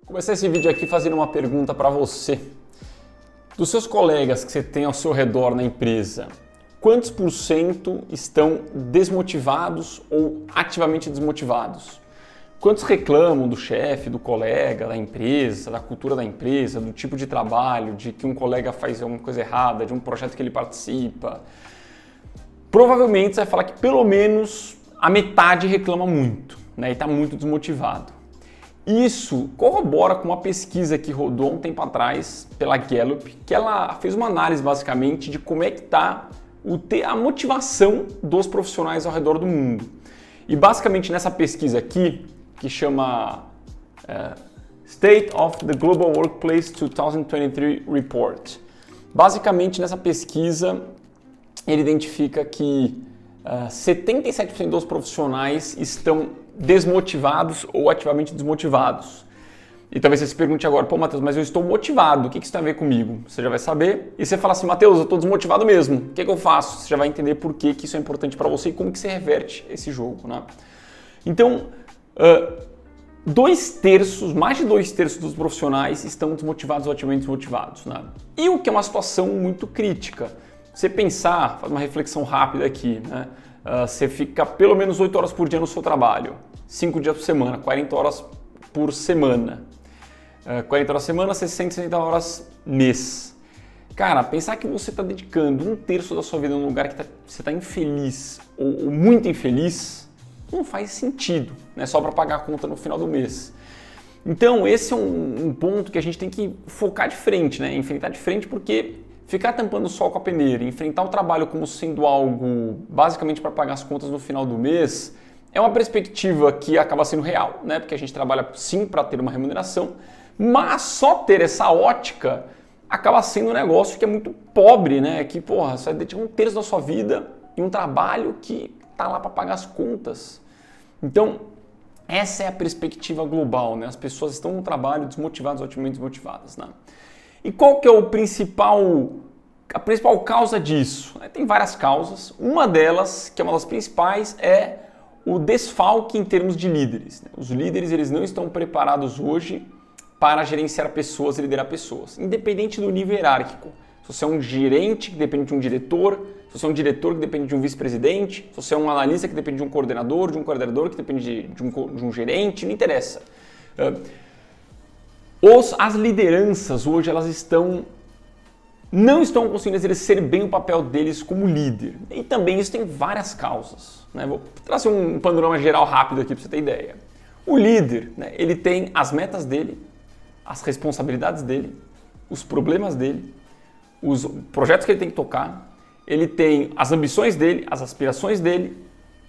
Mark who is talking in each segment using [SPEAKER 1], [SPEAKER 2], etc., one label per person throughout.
[SPEAKER 1] Vou começar esse vídeo aqui fazendo uma pergunta para você. Dos seus colegas que você tem ao seu redor na empresa, quantos por cento estão desmotivados ou ativamente desmotivados? Quantos reclamam do chefe, do colega, da empresa, da cultura da empresa, do tipo de trabalho, de que um colega faz alguma coisa errada, de um projeto que ele participa? Provavelmente você vai falar que pelo menos a metade reclama muito, né, e está muito desmotivado. Isso corrobora com uma pesquisa que rodou um tempo atrás pela Gallup, que ela fez uma análise basicamente de como é que está a motivação dos profissionais ao redor do mundo. E basicamente nessa pesquisa aqui, que chama State of the Global Workplace 2023 Report, basicamente nessa pesquisa ele identifica que 77% dos profissionais estão desmotivados ou ativamente desmotivados. E talvez você se pergunte agora, pô, Matheus, mas eu estou motivado, o que isso tem a ver comigo? Você já vai saber. E você fala assim, Matheus, eu estou desmotivado mesmo, o que eu faço? Você já vai entender por que isso é importante para você e como que você reverte esse jogo, né? Então, mais de 2/3 dos profissionais estão desmotivados ou ativamente desmotivados, né? E o que é uma situação muito crítica. Você pensar, faz uma reflexão rápida aqui, né? Você fica pelo menos 8 horas por dia no seu trabalho, 5 dias por semana, 40 horas por semana. 40 horas por semana, 60 horas mês. Cara, pensar que você está dedicando 1/3 da sua vida num lugar que você está infeliz ou muito infeliz, não faz sentido, né? Só para pagar a conta no final do mês. Então, esse é um ponto que a gente tem que focar de frente, né? Enfrentar de frente, porque ficar tampando o sol com a peneira, enfrentar o trabalho como sendo algo basicamente para pagar as contas no final do mês, é uma perspectiva que acaba sendo real, né? Porque a gente trabalha sim para ter uma remuneração, mas só ter essa ótica acaba sendo um negócio que é muito pobre, né? Que, porra, você vai dedicar 1/3 da sua vida em um trabalho que tá lá para pagar as contas. Então, essa é a perspectiva global, né? As pessoas estão no trabalho desmotivadas ou ativamente desmotivadas, né? E qual que é a principal causa disso? Tem várias causas. Uma delas, que é uma das principais, é o desfalque em termos de líderes. Os líderes eles não estão preparados hoje para gerenciar pessoas e liderar pessoas, independente do nível hierárquico. Se você é um gerente que depende de um diretor, se você é um diretor que depende de um vice-presidente, se você é um analista que depende de um coordenador que depende de um gerente, não interessa. As lideranças hoje elas não estão conseguindo exercer bem o papel deles como líder. E também isso tem várias causas, né? Vou trazer um panorama geral rápido aqui para você ter ideia. O líder, né, ele tem as metas dele, as responsabilidades dele, os problemas dele, os projetos que ele tem que tocar, ele tem as ambições dele, as aspirações dele.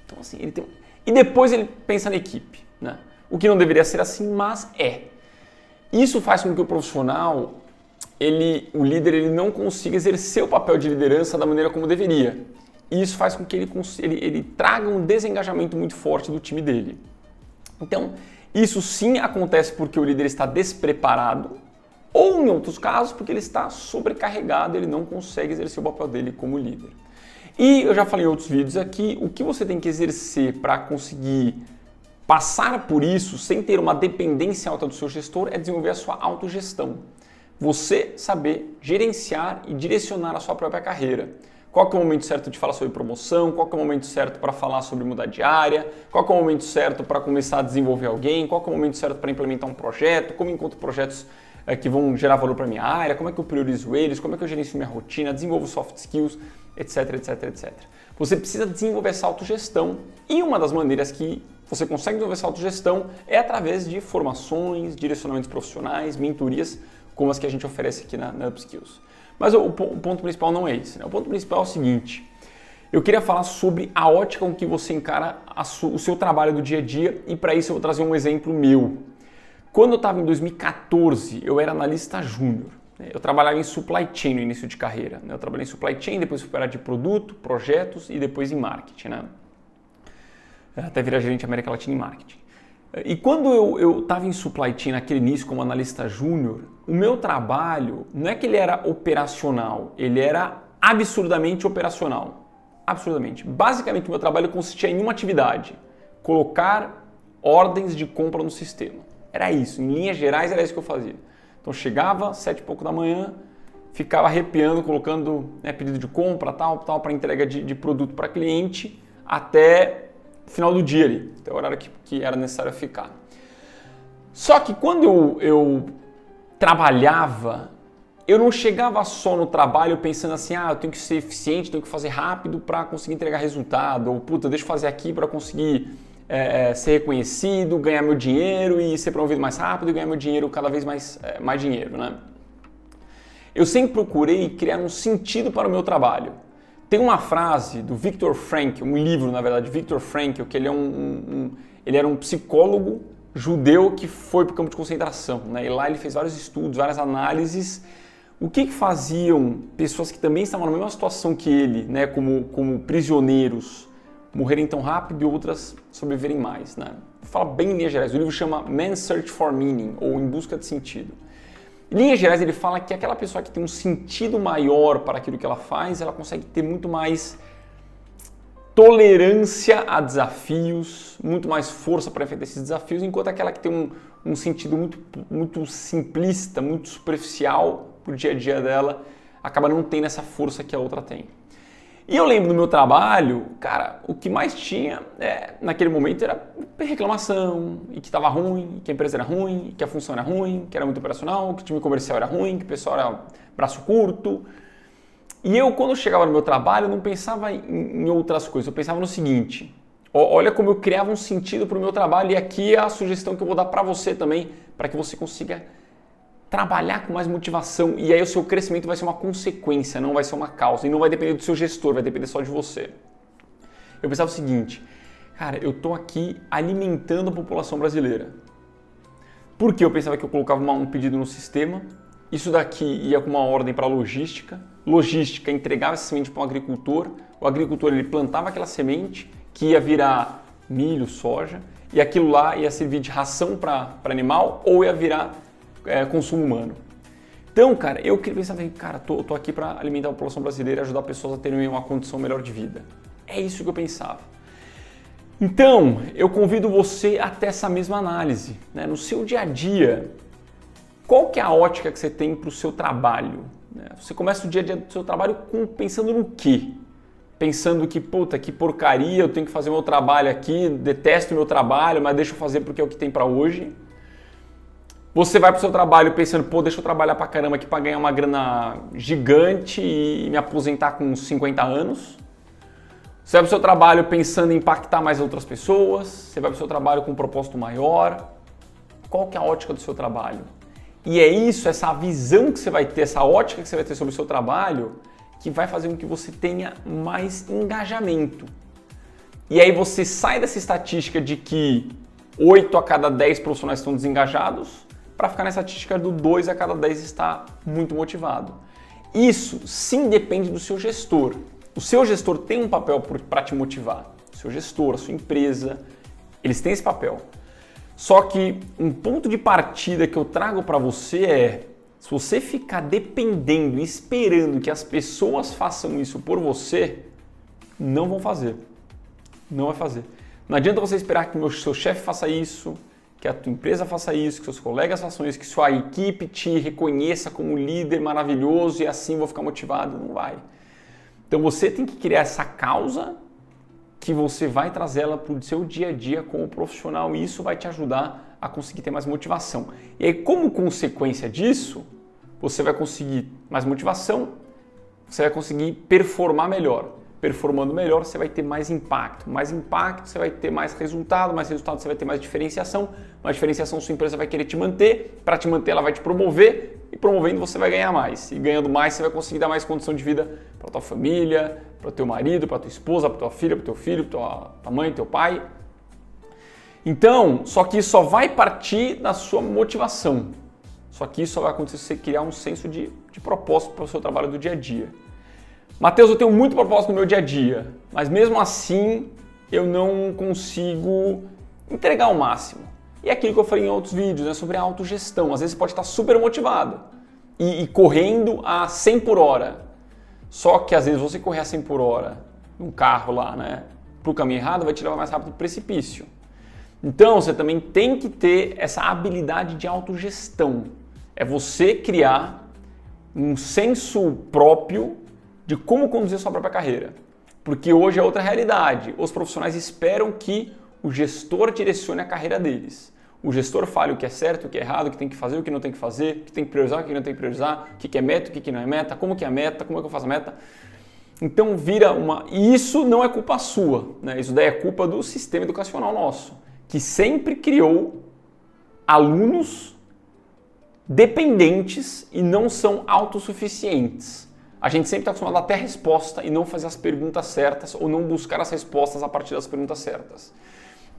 [SPEAKER 1] Então, assim, e depois ele pensa na equipe, né? O que não deveria ser assim, mas é. Isso faz com que o profissional, o líder, ele não consiga exercer o papel de liderança da maneira como deveria. E isso faz com que ele traga um desengajamento muito forte do time dele. Então, isso sim acontece porque o líder está despreparado, ou em outros casos, porque ele está sobrecarregado, ele não consegue exercer o papel dele como líder. E eu já falei em outros vídeos aqui, o que você tem que exercer para conseguir passar por isso sem ter uma dependência alta do seu gestor é desenvolver a sua autogestão. Você saber gerenciar e direcionar a sua própria carreira. Qual que é o momento certo de falar sobre promoção, qual que é o momento certo para falar sobre mudar de área, qual que é o momento certo para começar a desenvolver alguém, qual que é o momento certo para implementar um projeto, como eu encontro projetos que vão gerar valor para a minha área, como é que eu priorizo eles, como é que eu gerencio minha rotina, desenvolvo soft skills, etc, etc, etc. Você precisa desenvolver essa autogestão e uma das maneiras que você consegue desenvolver essa autogestão é através de formações, direcionamentos profissionais, mentorias, como as que a gente oferece aqui na Upskills. Mas o ponto principal não é esse, né? O ponto principal é o seguinte, eu queria falar sobre a ótica com que você encara o seu trabalho do dia a dia e para isso eu vou trazer um exemplo meu. Quando eu estava em 2014, eu era analista júnior. Eu trabalhava em supply chain no início de carreira. Eu trabalhei em supply chain, depois fui para a área de produto, projetos e depois em marketing, né? Até virar gerente de América Latina em marketing. E quando eu estava em supply chain naquele início como analista júnior, o meu trabalho não é que ele era operacional, ele era absurdamente operacional. Absurdamente. Basicamente, o meu trabalho consistia em uma atividade: colocar ordens de compra no sistema. Era isso, em linhas gerais era isso que eu fazia. Então chegava, 7 e pouco da manhã, ficava arrepiando, colocando pedido de compra, tal, para entrega de produto para cliente, até final do dia ali, até o horário que era necessário ficar. Só que quando eu trabalhava, eu não chegava só no trabalho pensando assim, eu tenho que ser eficiente, tenho que fazer rápido para conseguir entregar resultado, ou puta, deixa eu fazer aqui para conseguir ser reconhecido, ganhar meu dinheiro e ser promovido mais rápido e ganhar meu dinheiro cada vez mais dinheiro, né? Eu sempre procurei criar um sentido para o meu trabalho. Tem uma frase do Viktor Frankl, um livro, na verdade, de Viktor Frankl, que ele era um psicólogo judeu que foi para o campo de concentração, né? E lá ele fez vários estudos, várias análises. O que faziam pessoas que também estavam na mesma situação que ele, né? Como prisioneiros, morrerem tão rápido e outras sobreviverem mais, né? Fala bem em linhas gerais. O livro chama Man's Search for Meaning, ou Em Busca de Sentido. Em linhas gerais, ele fala que aquela pessoa que tem um sentido maior para aquilo que ela faz, ela consegue ter muito mais tolerância a desafios, muito mais força para enfrentar esses desafios, enquanto aquela que tem um sentido muito simplista, muito superficial para o dia a dia dela, acaba não tendo essa força que a outra tem. E eu lembro do meu trabalho, cara, o que mais tinha naquele momento era reclamação, e que estava ruim, que a empresa era ruim, que a função era ruim, que era muito operacional, que o time comercial era ruim, que o pessoal era braço curto. E eu, quando chegava no meu trabalho, não pensava em outras coisas, eu pensava no seguinte: olha como eu criava um sentido para o meu trabalho, e aqui é a sugestão que eu vou dar para você também, para que você consiga trabalhar com mais motivação, e aí o seu crescimento vai ser uma consequência, não vai ser uma causa, e não vai depender do seu gestor, vai depender só de você. Eu pensava o seguinte: cara, eu estou aqui alimentando a população brasileira. Por que eu pensava que eu colocava um pedido no sistema? Isso daqui ia com uma ordem para a logística entregava essa semente para um agricultor, o agricultor ele plantava aquela semente que ia virar milho, soja, e aquilo lá ia servir de ração para animal ou ia virar consumo humano. Então, cara, eu pensava, cara, tô aqui para alimentar a população brasileira e ajudar pessoas a terem uma condição melhor de vida. É isso que eu pensava. Então, eu convido você a ter essa mesma análise, né? No seu dia a dia, qual que é a ótica que você tem para o seu trabalho? Você começa o dia a dia do seu trabalho pensando no quê? Pensando que, puta, que porcaria, eu tenho que fazer o meu trabalho aqui, detesto o meu trabalho, mas deixa eu fazer porque é o que tem para hoje. Você vai para o seu trabalho pensando, deixa eu trabalhar pra caramba aqui para ganhar uma grana gigante e me aposentar com 50 anos. Você vai para o seu trabalho pensando em impactar mais outras pessoas. Você vai para o seu trabalho com um propósito maior. Qual que é a ótica do seu trabalho? E é isso, essa visão que você vai ter, essa ótica que você vai ter sobre o seu trabalho, que vai fazer com que você tenha mais engajamento. E aí você sai dessa estatística de que 8 a cada 10 profissionais estão desengajados, para ficar nessa estatística do 2 a cada 10 está muito motivado. Isso sim depende do seu gestor. O seu gestor tem um papel para te motivar. O seu gestor, a sua empresa, eles têm esse papel. Só que um ponto de partida que eu trago para você é: se você ficar dependendo e esperando que as pessoas façam isso por você, não vão fazer. Não vai fazer. Não adianta você esperar que o seu chefe faça isso, que a tua empresa faça isso, que seus colegas façam isso, que sua equipe te reconheça como um líder maravilhoso e assim vou ficar motivado. Não vai. Então você tem que criar essa causa que você vai trazer ela para o seu dia a dia como profissional, e isso vai te ajudar a conseguir ter mais motivação. E aí, como consequência disso, você vai conseguir mais motivação, você vai conseguir performar melhor. Performando melhor, você vai ter mais impacto. Mais impacto, você vai ter mais resultado você vai ter mais diferenciação. Mais diferenciação, sua empresa vai querer te manter. Para te manter, ela vai te promover. E promovendo, você vai ganhar mais. E ganhando mais, você vai conseguir dar mais condição de vida para tua família, para o teu marido, para tua esposa, para tua filha, para teu filho, para tua mãe, teu pai. Então, só que isso só vai partir da sua motivação. Só que isso só vai acontecer se você criar um senso de propósito para o seu trabalho do dia a dia. Mateus, eu tenho muito propósito no meu dia a dia, mas mesmo assim eu não consigo entregar o máximo. E é aquilo que eu falei em outros vídeos, né, sobre a autogestão. Às vezes você pode estar super motivado e correndo a 100 por hora. Só que às vezes você correr a 100 por hora num carro lá, né, pro caminho errado, vai te levar mais rápido pro precipício. Então, você também tem que ter essa habilidade de autogestão. É você criar um senso próprio de como conduzir a sua própria carreira. Porque hoje é outra realidade. Os profissionais esperam que o gestor direcione a carreira deles. O gestor fale o que é certo, o que é errado, o que tem que fazer, o que não tem que fazer, o que tem que priorizar, o que não tem que priorizar, o que é meta, o que não é meta, como que é a meta, como é que eu faço a meta. Então vira uma... E isso não é culpa sua, né? Isso daí é culpa do sistema educacional nosso, que sempre criou alunos dependentes e não são autossuficientes. A gente sempre está acostumado a ter a resposta e não fazer as perguntas certas ou não buscar as respostas a partir das perguntas certas.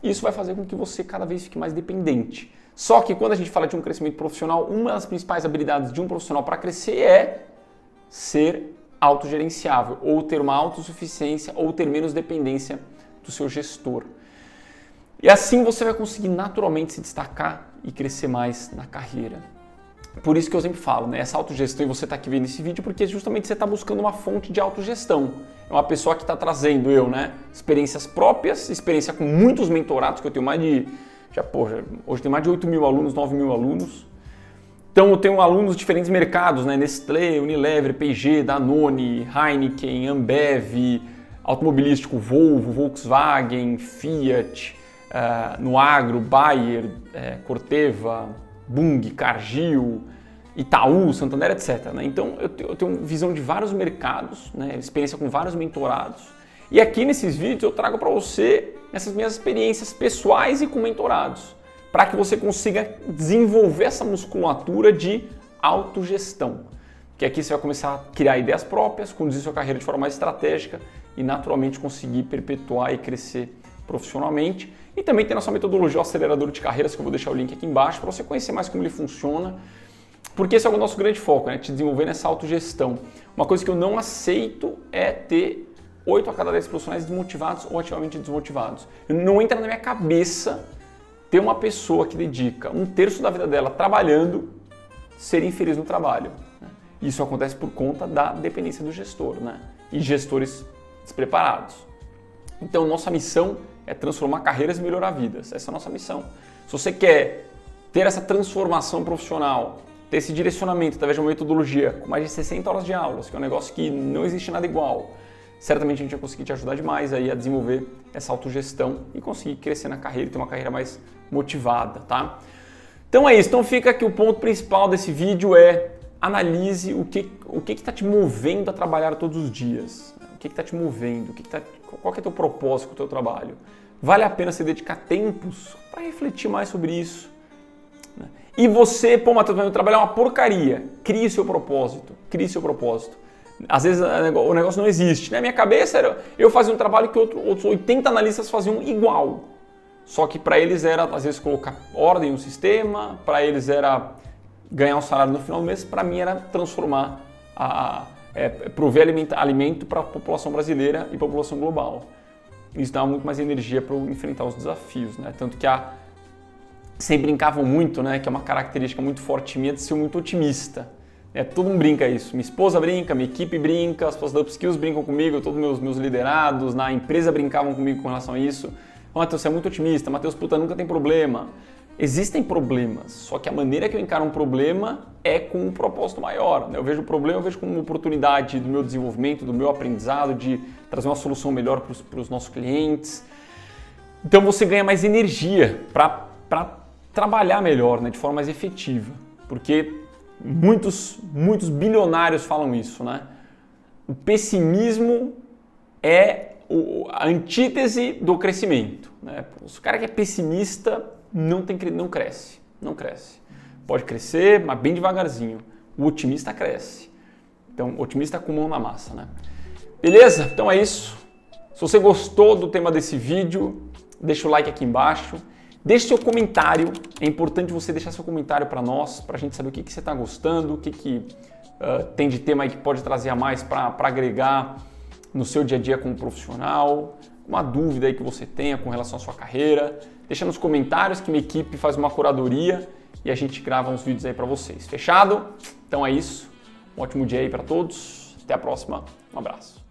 [SPEAKER 1] Isso vai fazer com que você cada vez fique mais dependente. Só que quando a gente fala de um crescimento profissional, uma das principais habilidades de um profissional para crescer é ser autogerenciável, ou ter uma autossuficiência, ou ter menos dependência do seu gestor. E assim você vai conseguir naturalmente se destacar e crescer mais na carreira. Por isso que eu sempre falo, né? Essa autogestão, e você está aqui vendo esse vídeo, porque justamente você está buscando uma fonte de autogestão. É uma pessoa que está trazendo experiências próprias, experiência com muitos mentorados, que eu tenho mais de... hoje tem mais de 8 mil alunos, 9 mil alunos. Então eu tenho alunos de diferentes mercados, né? Nestlé, Unilever, P&G, Danone, Heineken, Ambev, automobilístico, Volvo, Volkswagen, Fiat, no agro, Bayer, Corteva, Bung, Cargill, Itaú, Santander, etc. Né? Então eu tenho visão de vários mercados, né? Experiência com vários mentorados. E aqui nesses vídeos eu trago para você essas minhas experiências pessoais e com mentorados, para que você consiga desenvolver essa musculatura de autogestão. Que aqui você vai começar a criar ideias próprias, conduzir sua carreira de forma mais estratégica e naturalmente conseguir perpetuar e crescer profissionalmente. E também tem nossa metodologia, o acelerador de carreiras, que eu vou deixar o link aqui embaixo para você conhecer mais como ele funciona. Porque esse é o nosso grande foco, né? Te desenvolver nessa autogestão. Uma coisa que eu não aceito é ter 8 a cada 10 profissionais desmotivados ou ativamente desmotivados. Não entra na minha cabeça ter uma pessoa que dedica 1/3 da vida dela trabalhando ser infeliz no trabalho. Isso acontece por conta da dependência do gestor, né? E gestores despreparados. Então, nossa missão é transformar carreiras e melhorar vidas. Essa é a nossa missão. Se você quer ter essa transformação profissional, ter esse direcionamento através de uma metodologia com mais de 60 horas de aulas, que é um negócio que não existe nada igual, certamente a gente vai conseguir te ajudar demais aí a desenvolver essa autogestão e conseguir crescer na carreira e ter uma carreira mais motivada, tá? Então é isso. Então fica aqui o ponto principal desse vídeo é analise o que está te movendo a trabalhar todos os dias. O que está te movendo? Qual que é o teu propósito com o teu trabalho? Vale a pena você dedicar tempos para refletir mais sobre isso? E você, Matheus, meu trabalho é uma porcaria. Crie seu propósito. Crie seu propósito. Às vezes o negócio não existe. Na minha cabeça, eu fazia um trabalho que outros 80 analistas faziam igual. Só que para eles era, às vezes, colocar ordem no sistema, para eles era ganhar um salário no final do mês, para mim era transformar, prover alimento para a população brasileira e população global. Isso dava muito mais energia para eu enfrentar os desafios, né? Tanto que sempre brincavam muito, né? Que é uma característica muito forte minha de ser muito otimista. Todo mundo brinca isso. Minha esposa brinca, minha equipe brinca, as pessoas da Upskills brincam comigo, todos meus liderados na empresa brincavam comigo com relação a isso. Matheus, você é muito otimista. Matheus, nunca tem problema. Existem problemas, só que a maneira que eu encaro um problema é com um propósito maior. Né? Eu vejo o problema, como uma oportunidade do meu desenvolvimento, do meu aprendizado, de trazer uma solução melhor para os nossos clientes. Então você ganha mais energia para trabalhar melhor, né? De forma mais efetiva. Porque muitos bilionários falam isso, né? O pessimismo é a antítese do crescimento. Né? O cara que é pessimista não cresce. Pode crescer, mas bem devagarzinho. O otimista cresce. Então, o otimista com mão na massa, né? Beleza? Então é isso. Se você gostou do tema desse vídeo, deixa o like aqui embaixo. Deixe seu comentário. É importante você deixar seu comentário para nós, para a gente saber o que você está gostando, o que tem de tema aí que pode trazer a mais para agregar no seu dia a dia como profissional, uma dúvida aí que você tenha com relação à sua carreira. Deixa nos comentários que minha equipe faz uma curadoria e a gente grava uns vídeos aí para vocês. Fechado? Então é isso. Um ótimo dia aí para todos. Até a próxima. Um abraço.